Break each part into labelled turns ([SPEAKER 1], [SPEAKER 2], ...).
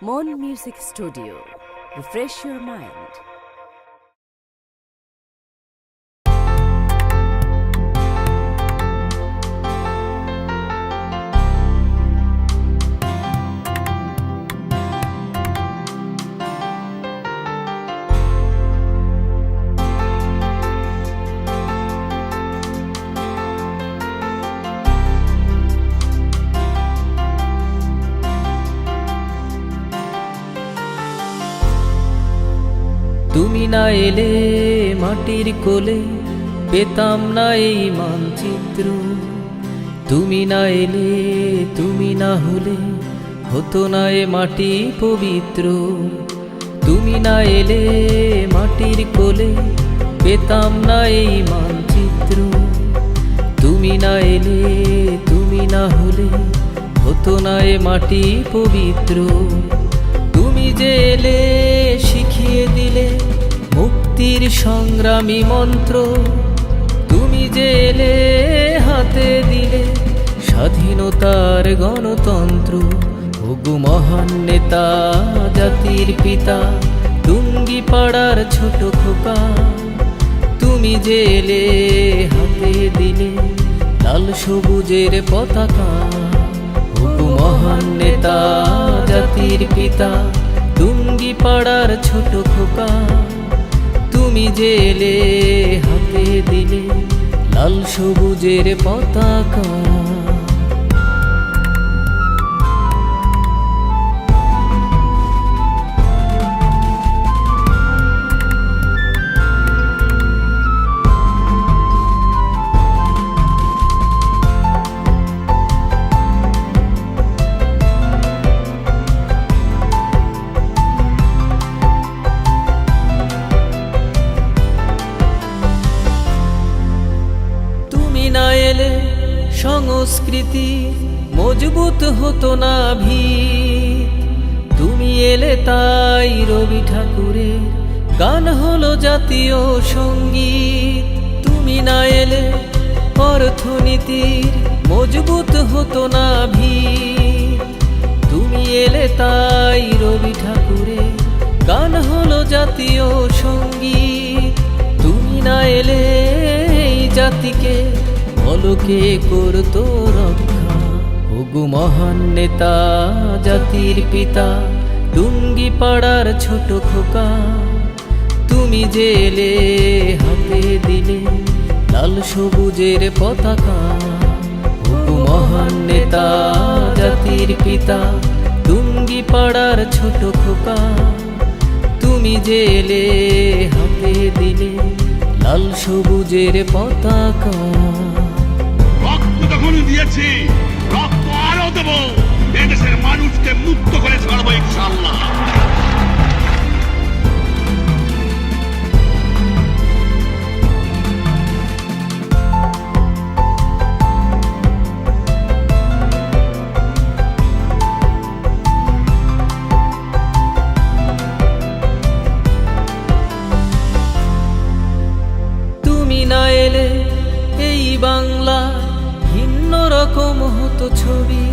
[SPEAKER 1] Mon Music Studio. Refresh your mind.
[SPEAKER 2] তুমি না এলে মাটির কোলে পেতাম না এই মানচিত্র। তুমি না এলে, তুমি না হলে হতো না এ মাটি পবিত্র। তুমি না এলে মাটির কোলে পেতাম না এই মানচিত্র। তুমি না এলে, তুমি না হলে হতো না এ মাটি পবিত্র। তুমি যে এলে শিখিয়ে দিলে মুক্তির সংগ্রামী মন্ত্র। তুমি যে এলে হাতে দিলে স্বাধীনতার গণতন্ত্র। ওগো মহান নেতা, জাতির পিতা, টুঙ্গিপাড়ার ছোট খোকা। তুমি যে এলে হাতে দিলে লাল সবুজের পতাকা। ওগো মহান নেতা, জাতির পিতা, টুঙ্গিপাড়ার ছোট খোকা। তুমি যে এলে হাতে দিলে লাল সবুজের পতাকা। সংস্কৃতি মজবুত হতো না ভিত। তুমি এলে তাই রবি ঠাকুরের গান হলো জাতীয় সঙ্গীত। তুমি না এলে অর্থনীতির মজবুত হতো না ভিত। তুমি এলে তাই রবি ঠাকুরের গান হলো জাতীয় সঙ্গীত। তুমি না এলে এই জাতিকে বলকে করতো রক্ষা। ওগো মহান নেতা, জাতির পিতা, টুঙ্গিপাড়ার ছোট খোকা। তুমি যে এলে হাতে দিলে লাল সবুজের পতাকা। ওগো মহান নেতা, জাতির পিতা, টুঙ্গিপাড়ার ছোট খোকা। তুমি যে এলে হাতে দিলে লাল সবুজের পতাকা।
[SPEAKER 3] দিয়েছি, রক্ত আরো দেব। এদেশের মানুষকে মুক্ত করে ছাড়বো ইনশাআল্লাহ।
[SPEAKER 2] তুমি না এলে এই বাংলা রকম হতো ছবি।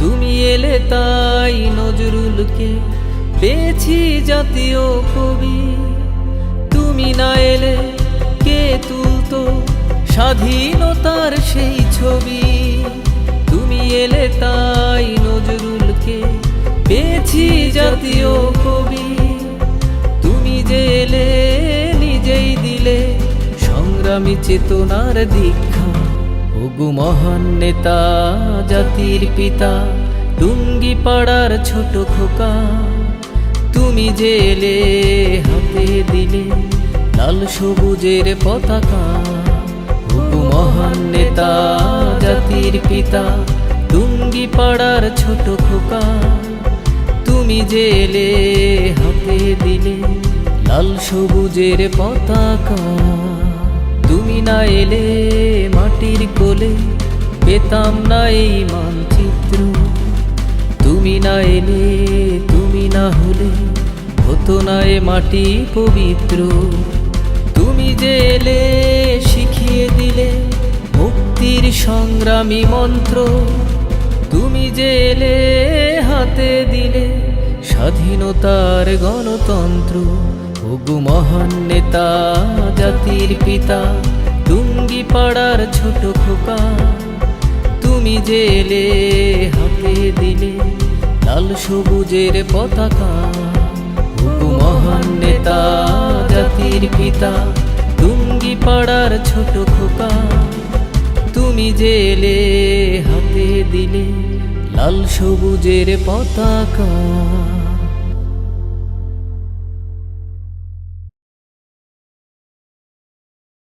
[SPEAKER 2] তুমি এলে তাই নজরুলকে পেয়েছি জাতীয় কবি। তুমি না এলে কে তুলতো স্বাধীনতার সেই ছবি। তুমি এলে তাই নজরুলকে পেয়েছি জাতীয় কবি। তুমি যে এলে নিজেই দিলে সংগ্রামী চেতনার দীক্ষা। ওগো মহান নেতা, জাতির পিতা, টুঙ্গিপাড়ার ছোট খোকা। তুমি যে এলে হাতে দিলে লাল সবুজের পতাকা। ওগো মহান নেতা, জাতির পিতা, টুঙ্গিপাড়ার ছোট খোকা। তুমি যে এলে হাতে দিলে লাল সবুজের পতাকা। তুমি না এলে মাটির কোলে পেতাম না এই মানচিত্র। তুমি না এলে, তুমি না হলে হতো না এ মাটি পবিত্র। তুমি যে এলে শিখিয়ে দিলে মুক্তির সংগ্রামী মন্ত্র। তুমি যে এলে হাতে দিলে স্বাধীনতার গণতন্ত্র, ওগো মহান নেতা জাতির পিতা টুঙ্গিপাড়ার ছোট খোকা, তুমি জেলে হাতে দিলে লাল সবুজের পতাকা। ওগো মহান নেতা জাতির পিতা টুঙ্গিপাড়ার ছোট খোকা, তুমি জেলে হাতে দিলে লাল সবুজের পতাকা।